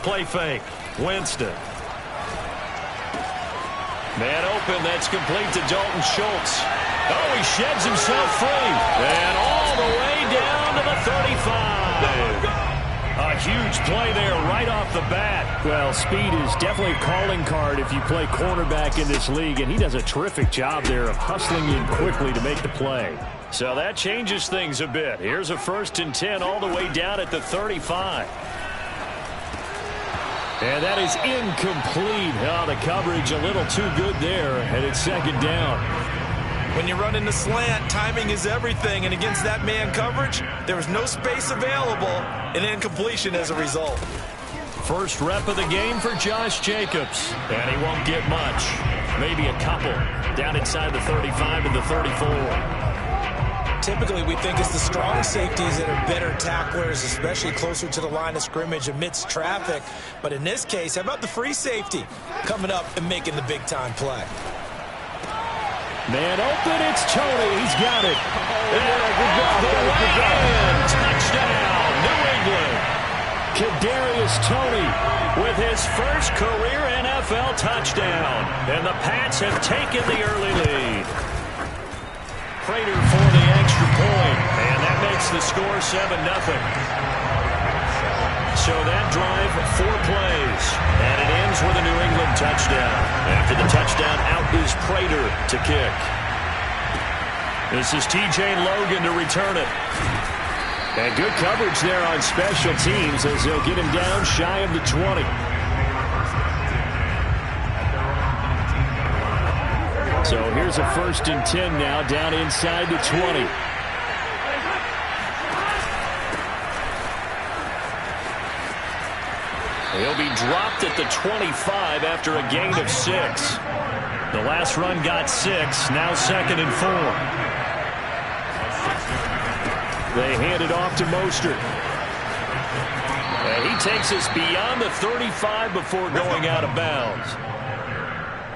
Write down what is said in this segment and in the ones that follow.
play fake. Winston. Man open, that's complete to Dalton Schultz. Oh, he sheds himself free. And all the way down to the 35. A huge play there right off the bat. Well, speed is definitely a calling card if you play cornerback in this league, and he does a terrific job there of hustling in quickly to make the play. So that changes things a bit. Here's a 1st and 10 all the way down at the 35. And that is incomplete. Oh, the coverage a little too good there, and it's 2nd down. When you run in the slant, timing is everything, and against that man coverage, there was no space available, and incompletion as a result. First rep of the game for Josh Jacobs, and he won't get much. Maybe a couple down inside the 35 and the 34. Typically, we think it's the strong safeties that are better tacklers, especially closer to the line of scrimmage amidst traffic. But in this case, how about the free safety coming up and making the big-time play? Man open, it's Tony. He's got it. Touchdown, New England. Kadarius Toney with his first career NFL touchdown. And the Pats have taken the early lead. Prater for the extra point. And that makes the score 7-0. So that drive, 4 plays. And it ends with a New England touchdown. After the touchdown, out is Prater to kick. This is T.J. Logan to return it. And good coverage there on special teams as they'll get him down shy of the 20. So here's a 1st and 10 now down inside the 20. He'll be dropped at the 25 after a gain of 6. The last run got 6, now 2nd and 4. They hand it off to Mostert. And he takes us beyond the 35 before going out of bounds.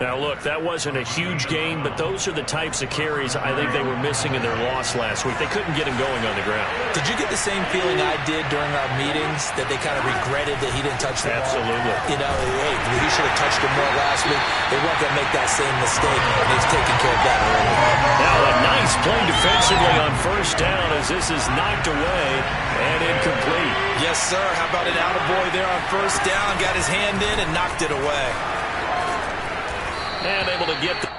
Now, look, that wasn't a huge gain, but those are the types of carries I think they were missing in their loss last week. They couldn't get him going on the ground. Did you get the same feeling I did during our meetings, that they kind of regretted that he didn't touch the ball? Absolutely. You know, hey, he should have touched him more last week. They weren't going to make that same mistake, and he's taking care of that early. Now a nice play defensively on 1st down as this is knocked away and incomplete. Yes, sir. How about an attaboy there on 1st down? Got his hand in and knocked it away. And able to get the...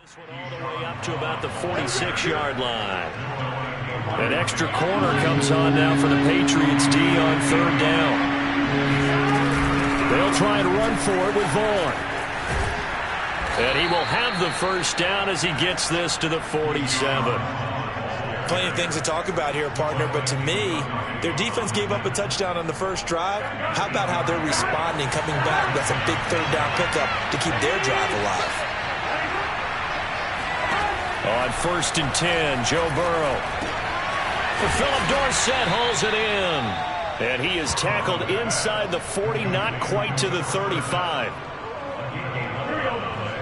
This one all the way up to about the 46-yard line. An extra corner comes on now for the Patriots D on 3rd down. They'll try and run for it with Vaughn. And he will have the 1st down as he gets this to the 47. Plenty of things to talk about here, partner, but to me, their defense gave up a touchdown on the 1st drive. How about how they're responding, coming back? That's a big 3rd down pickup to keep their drive alive. On 1st and 10, Joe Burrow. Philip Dorsett hauls it in. And he is tackled inside the 40, not quite to the 35.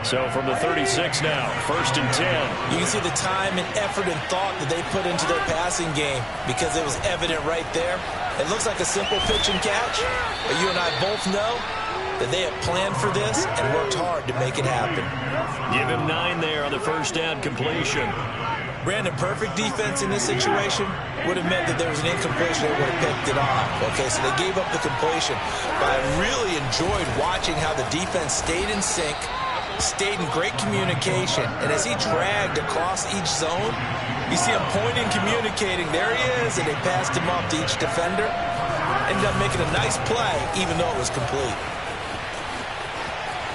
So from the 36 now, 1st and 10. You can see the time and effort and thought that they put into their passing game because it was evident right there. It looks like a simple pitch and catch, but you and I both know that they have planned for this and worked hard to make it happen. Give him 9 there on the 1st down completion. Brandon, perfect defense in this situation would have meant that there was an incompletion. They would have picked it off. Okay, so they gave up the completion. But I really enjoyed watching how the defense stayed in sync, stayed in great communication, and as he dragged across each zone, you see him pointing, communicating. There he is, and they passed him off to each defender. Ended up making a nice play, even though it was complete.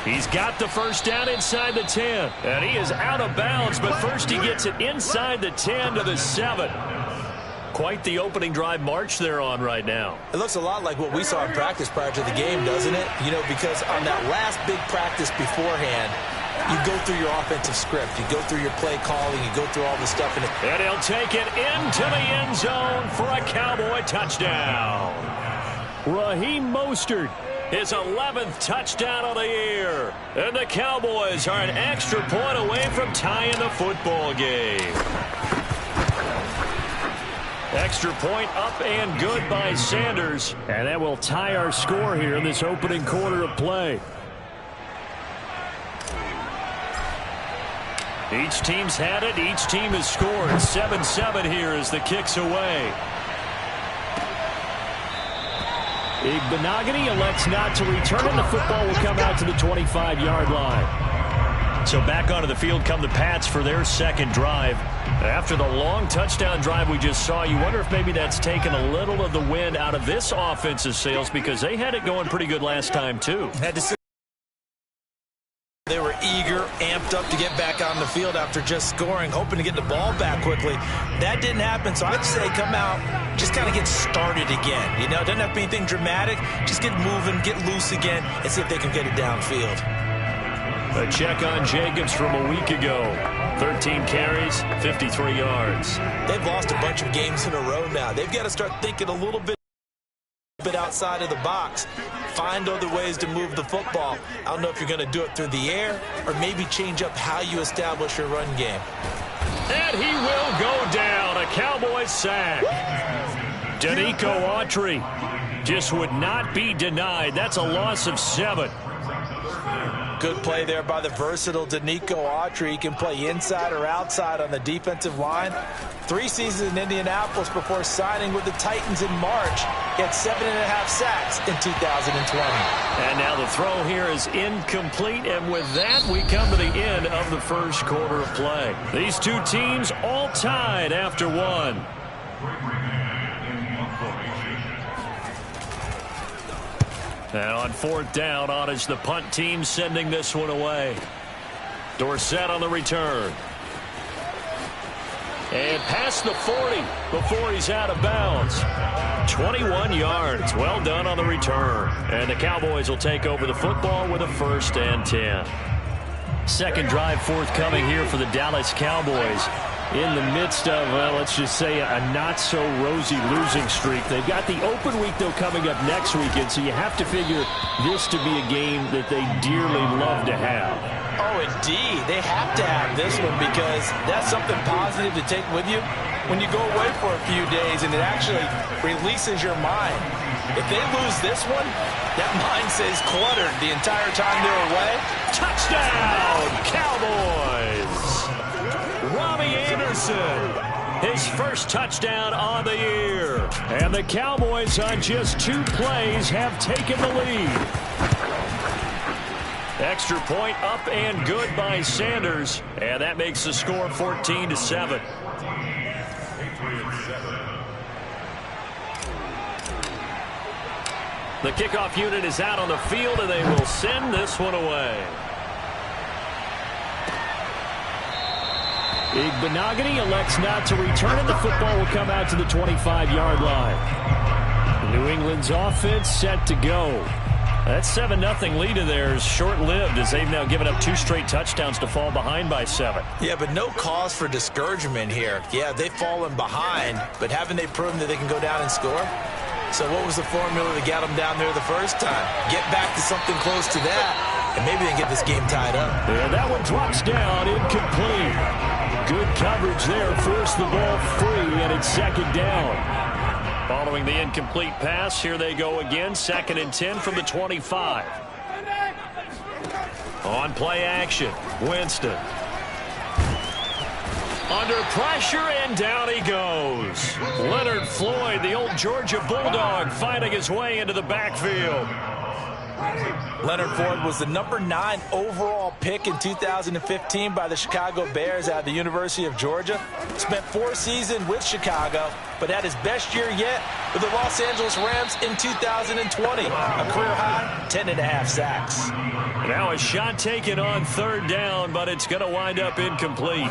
He's got the 1st down inside the 10, and he is out of bounds, but first he gets it inside the 10 to the 7. Quite the opening drive march they're on right now. It looks a lot like what we saw in practice prior to the game, doesn't it? You know, because on that last big practice beforehand, you go through your offensive script. You go through your play calling. You go through all the stuff. And he'll take it into the end zone for a Cowboy touchdown. Raheem Mostert His 11th touchdown of the year. And the Cowboys are an extra point away from tying the football game. Extra point up and good by Sanders. And that will tie our score here in this opening quarter of play. Each team's had it. Each team has scored. 7-7 here as the kick's away. Igbenogany elects not to return, and the football will come out to the 25-yard line. So back onto the field come the Pats for their second drive. After the long touchdown drive we just saw, you wonder if maybe that's taken a little of the wind out of this offense's sails, because they had it going pretty good last time too. They were eager, amped up to get back on the field after just scoring, hoping to get the ball back quickly. That didn't happen, so I'd say come out, just kind of get started again. You know, it doesn't have to be anything dramatic. Just get moving, get loose again, and see if they can get it downfield. A check on Jacobs from a week ago. 13 carries, 53 yards. They've lost a bunch of games in a row now. They've got to start thinking a little bit outside of the box. Find other ways to move the football. I don't know if you're going to do it through the air or maybe change up how you establish your run game. And he will go down. A Cowboys sack. Danico Autry just would not be denied. That's a loss of 7. Good play there by the versatile Danico Autry. He can play inside or outside on the defensive line. 3 seasons in Indianapolis before signing with the Titans in March. He had 7.5 sacks in 2020. And now the throw here is incomplete. And with that, we come to the end of the first quarter of play. These two teams all tied after 1. And on 4th down, on is the punt team sending this one away. Dorsett on the return. And past the 40 before he's out of bounds. 21 yards. Well done on the return. And the Cowboys will take over the football with a 1st and 10. Second drive forthcoming here for the Dallas Cowboys. In the midst of, well, let's just say a not-so-rosy losing streak. They've got the open week, though, coming up next weekend, so you have to figure this to be a game that they dearly love to have. Oh, indeed. They have to have this one because that's something positive to take with you when you go away for a few days, and it actually releases your mind. If they lose this one, that mind stays cluttered the entire time they're away. Touchdown, Cowboys! Robbie Anderson, his first touchdown on the year. And the Cowboys on just 2 plays have taken the lead. Extra point up and good by Sanders. And that makes the score 14-7. The kickoff unit is out on the field, and they will send this one away. Igbenogany elects not to return, and the football will come out to the 25-yard line. New England's offense set to go. That 7-0 lead of theirs short-lived as they've now given up 2 straight touchdowns to fall behind by 7. Yeah, but no cause for discouragement here. Yeah, they've fallen behind, but haven't they proven that they can go down and score? So what was the formula that got them down there the first time? Get back to something close to that, and maybe they can get this game tied up. And that one drops down, incomplete. Good coverage there, forced the ball free, and it's 2nd down. Following the incomplete pass, here they go again, 2nd and 10 from the 25. On play action, Winston. Under pressure, and down he goes. Leonard Floyd, the old Georgia Bulldog, fighting his way into the backfield. Leonard Floyd was the number 9 overall pick in 2015 by the Chicago Bears out of the University of Georgia. Spent 4 seasons with Chicago, but had his best year yet with the Los Angeles Rams in 2020. A career high, 10.5 sacks. Now a shot taken on 3rd down, but it's going to wind up incomplete.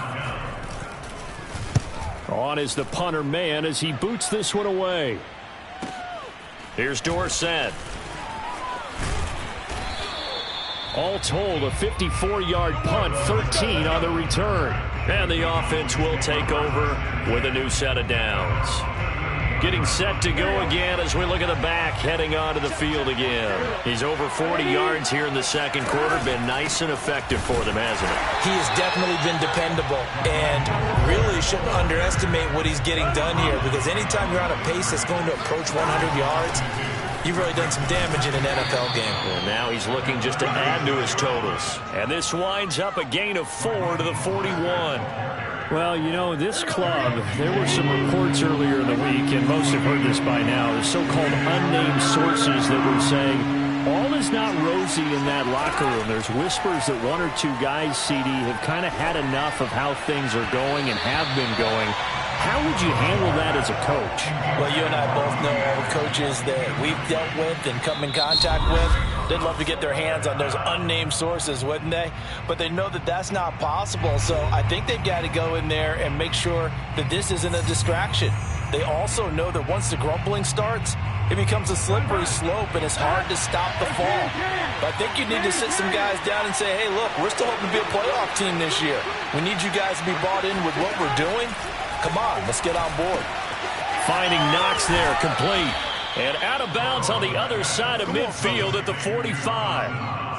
On is the punter man as he boots this one away. Here's Dorsett. All told, a 54-yard punt, 13 on the return. And the offense will take over with a new set of downs. Getting set to go again as we look at the back, heading onto the field again. He's over 40 yards here in the second quarter. Been nice and effective for them, hasn't he? He has definitely been dependable, and really shouldn't underestimate what he's getting done here, because anytime you're on a pace that's going to approach 100 yards, you've really done some damage in an NFL game. And now he's looking just to add to his totals. And this winds up a gain of 4 to the 41. Well, you know, this club, there were some reports earlier in the week, and most have heard this by now, the so-called unnamed sources that were saying all is not rosy in that locker room. There's whispers that one or two guys, CD, have kind of had enough of how things are going and have been going. How would you handle that as a coach? Well, you and I both know all the coaches that we've dealt with and come in contact with. They'd love to get their hands on those unnamed sources, wouldn't they? But they know that that's not possible, so I think they've got to go in there and make sure that this isn't a distraction. They also know that once the grumbling starts, it becomes a slippery slope, and it's hard to stop the fall. But I think you need to sit some guys down and say, hey, look, we're still hoping to be a playoff team this year. We need you guys to be bought in with what we're doing. Come on, let's get on board. Finding Knox there, complete. And out of bounds on the other side of midfield at the 45.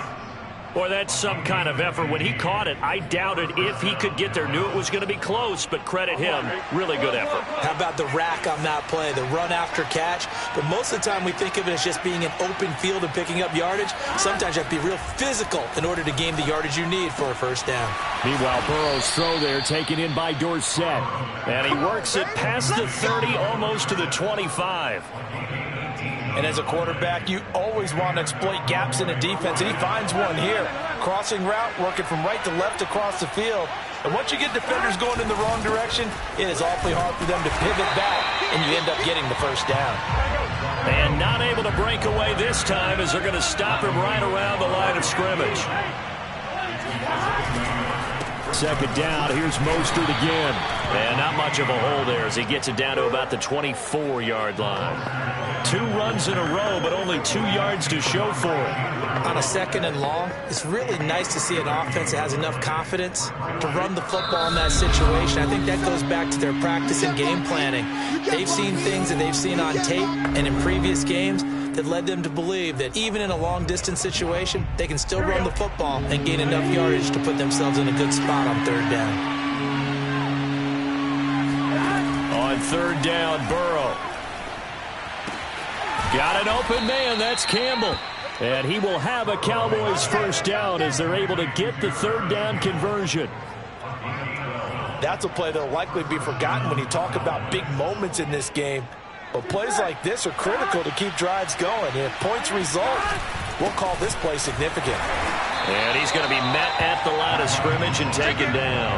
Boy, that's some kind of effort. When he caught it, I doubted if he could get there. Knew it was going to be close, but credit him. Really good effort. How about the rack on that play, the run after catch? But most of the time we think of it as just being an open field and picking up yardage. Sometimes you have to be real physical in order to gain the yardage you need for a first down. Meanwhile, Burrow's throw there taken in by Dorsett. And he works it past the 30, almost to the 25. And as a quarterback, you always want to exploit gaps in a defense, and he finds one here. Crossing route, working from right to left across the field. And once you get defenders going in the wrong direction, it is awfully hard for them to pivot back, and you end up getting the first down. And not able to break away this time as they're going to stop him right around the line of scrimmage. Second down, here's Mostert again. And not much of a hole there as he gets it down to about the 24-yard line. 2 runs in a row, but only 2 yards to show for it. On a second and long, it's really nice to see an offense that has enough confidence to run the football in that situation. I think that goes back to their practice and game planning. They've seen things that they've seen on tape and in previous games that led them to believe that even in a long-distance situation, they can still run the football and gain enough yardage to put themselves in a good spot on third down. On third down, Burrow. Got an open man. That's Campbell. And he will have a Cowboys first down as they're able to get the third down conversion. That's a play that will likely be forgotten when you talk about big moments in this game. But plays like this are critical to keep drives going. And if points result, we'll call this play significant. And he's going to be met at the line of scrimmage and taken down.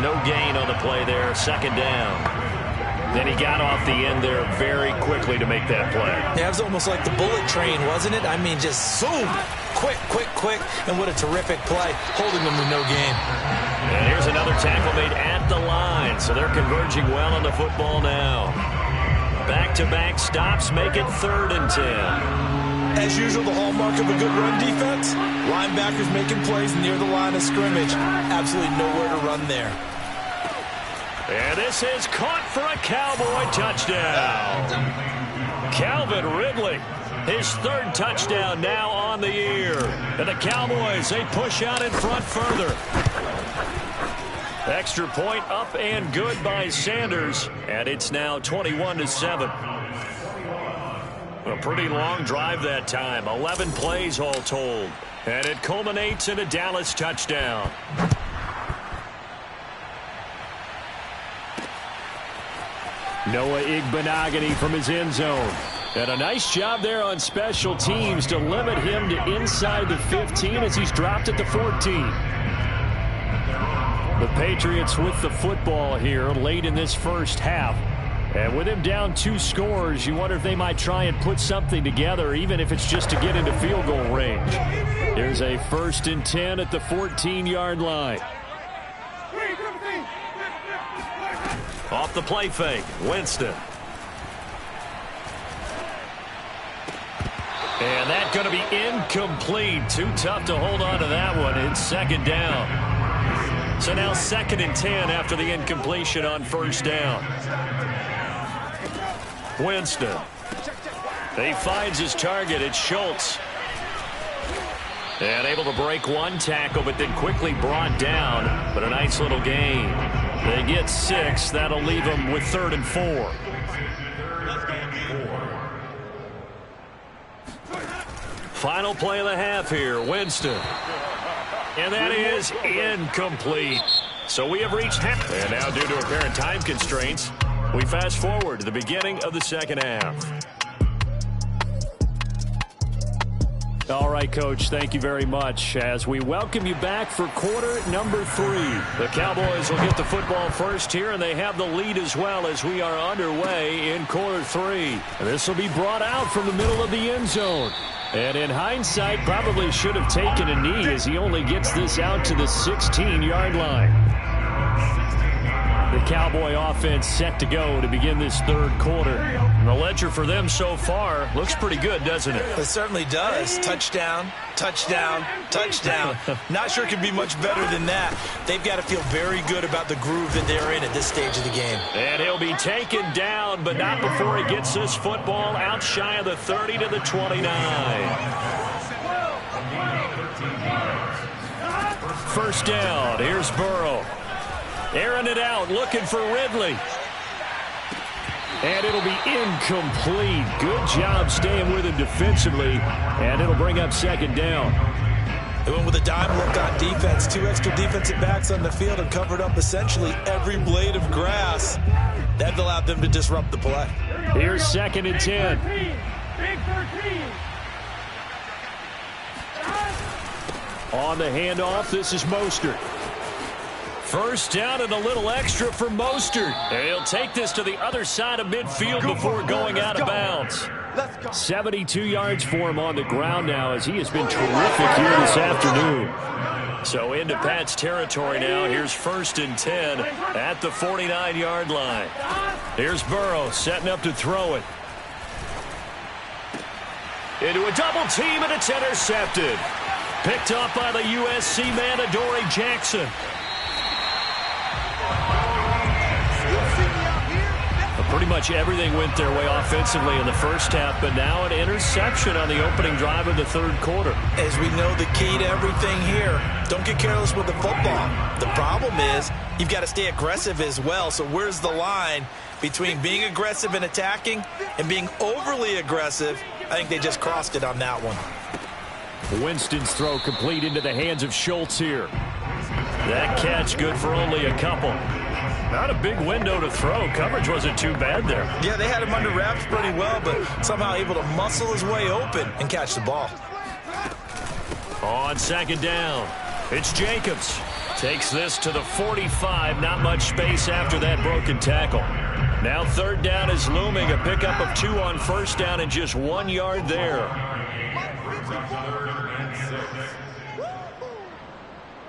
No gain on the play there. Second down. Then he got off the end there very quickly to make that play. Yeah, it was almost like the bullet train, wasn't it? I mean, just zoom. Quick, quick, quick. And what a terrific play, holding them to no gain. And here's another tackle made at the line. So they're converging well on the football now. Back-to-back stops make it 3rd and 10. As usual, the hallmark of a good run defense, linebackers making plays near the line of scrimmage. Absolutely nowhere to run there. And this is caught for a Cowboy touchdown. Calvin Ridley, his 3rd touchdown now on the year. And the Cowboys, they push out in front further. Extra point up and good by Sanders. And it's now 21-7. A pretty long drive that time. 11 plays all told. And it culminates in a Dallas touchdown. Noah Igbenogany from his end zone. And a nice job there on special teams to limit him to inside the 15 as he's dropped at the 14. The Patriots with the football here late in this first half. And with him down 2 scores, you wonder if they might try and put something together, even if it's just to get into field goal range. There's a 1st and 10 at the 14-yard line. Off the play fake, Winston. And that's going to be incomplete. Too tough to hold on to that one. It's 2nd down. So now 2nd and 10 after the incompletion on 1st down. Winston. He finds his target. It's Schultz. And able to break one tackle, but then quickly brought down. But a nice little gain. They get 6. That'll leave them with 3rd and 4. Final play of the half here. Winston. And that is incomplete. So we have reached half. And now, due to apparent time constraints, we fast forward to the beginning of the second half. All right, Coach, thank you very much as we welcome you back for quarter number 3. The Cowboys will get the football first here, and they have the lead as well as we are underway in quarter 3. And this will be brought out from the middle of the end zone. And in hindsight, probably should have taken a knee as he only gets this out to the 16-yard line. The Cowboy offense set to go to begin this third quarter. And the ledger for them so far looks pretty good, doesn't it? It certainly does. Touchdown, touchdown, touchdown. Not sure it can be much better than that. They've got to feel very good about the groove that they're in at this stage of the game. And he'll be taken down, but not before he gets this football out shy of the 30 to the 29. First down. Here's Burrow. Airing it out, looking for Ridley. And it'll be incomplete. Good job staying with him defensively. And it'll bring up second down. They went with a dime look on defense. 2 extra defensive backs on the field and covered up essentially every blade of grass. That allowed them to disrupt the play. Here's 2nd and 10. Big 13. On the handoff, this is Mostert. First down and a little extra for Mostert. And he'll take this to the other side of midfield before going out of bounds. 72 yards for him on the ground now as he has been terrific here this afternoon. So into Pat's territory now. Here's 1st and 10 at the 49-yard line. Here's Burrow setting up to throw it. Into a double team, and it's intercepted. Picked up by the USC man, Adoree Jackson. Pretty much everything went their way offensively in the first half, but now an interception on the opening drive of the third quarter. As we know, the key to everything here, don't get careless with the football. The problem is you've got to stay aggressive as well. So where's the line between being aggressive and attacking and being overly aggressive? I think they just crossed it on that one. Winston's throw complete into the hands of Schultz here. That catch good for only a couple. Not a big window to throw. Coverage wasn't too bad there. Yeah, they had him under wraps pretty well, but somehow able to muscle his way open and catch the ball. On second down, it's Jacobs. Takes this to the 45. Not much space after that broken tackle. Now third down is looming. A pickup of 2 on first down and just 1 yard there.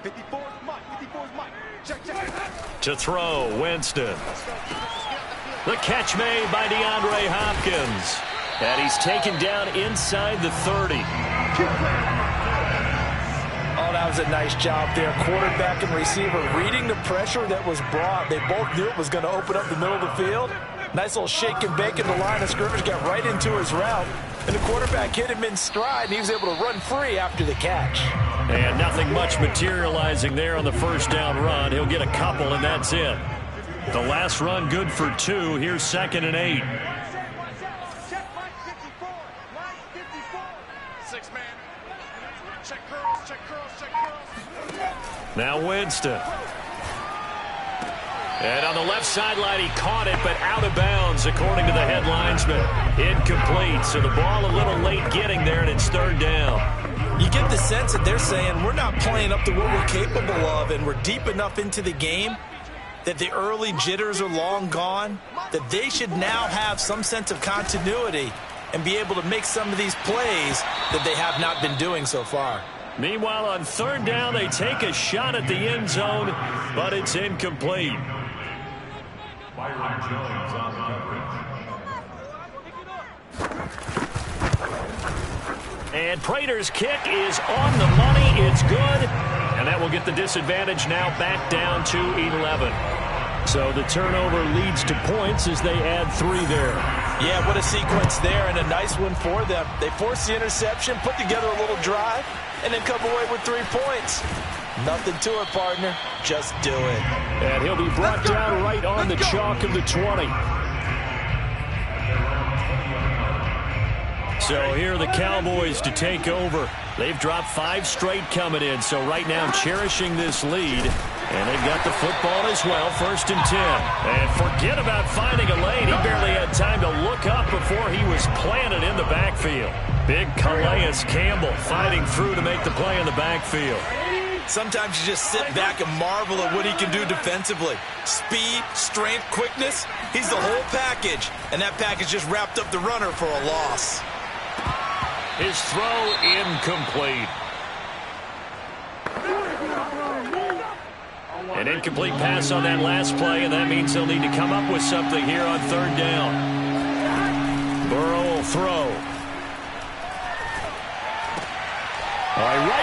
54's Mike. 54's Mike. Check. To throw, Winston. The catch made by DeAndre Hopkins. And he's taken down inside the 30. Oh, that was a nice job there. Quarterback and receiver reading the pressure that was brought. They both knew it was going to open up the middle of the field. Nice little shake and bake in the line of scrimmage. Got right into his route. And the quarterback hit him in stride, and he was able to run free after the catch. And nothing much materializing there on the first down run. He'll get a couple, and that's it. The last run good for 2. Here's 2nd and 8. Check Mike 54. Mike 54. 6-man. Check curls. Now Winston. And on the left sideline, he caught it, but out of bounds, according to the head linesman. Incomplete, so the ball a little late getting there, and it's third down. You get the sense that they're saying we're not playing up to what we're capable of, and we're deep enough into the game that the early jitters are long gone, that they should now have some sense of continuity and be able to make some of these plays that they have not been doing so far. Meanwhile, on third down, they take a shot at the end zone, but it's incomplete. Byron Jones on the coverage. And Prater's kick is on the money. It's good. And that will get the disadvantage now back down to 11. So the turnover leads to points as they add 3 there. Yeah, what a sequence there, and a nice one for them. They force the interception, put together a little drive, and then come away with 3 points. Nothing to it, partner. Just do it. And he'll be brought down right on the chalk of the 20. So here are the Cowboys to take over. They've dropped 5 straight coming in, so right now cherishing this lead. And they've got the football as well, 1st and 10. And forget about finding a lane. He barely had time to look up before he was planted in the backfield. Big Calais Campbell fighting through to make the play in the backfield. Sometimes you just sit back and marvel at what he can do defensively. Speed, strength, quickness. He's the whole package. And that package just wrapped up the runner for a loss. His throw incomplete. An incomplete pass on that last play, and that means they'll need to come up with something here on 3rd down. Burrow will throw. All right, right.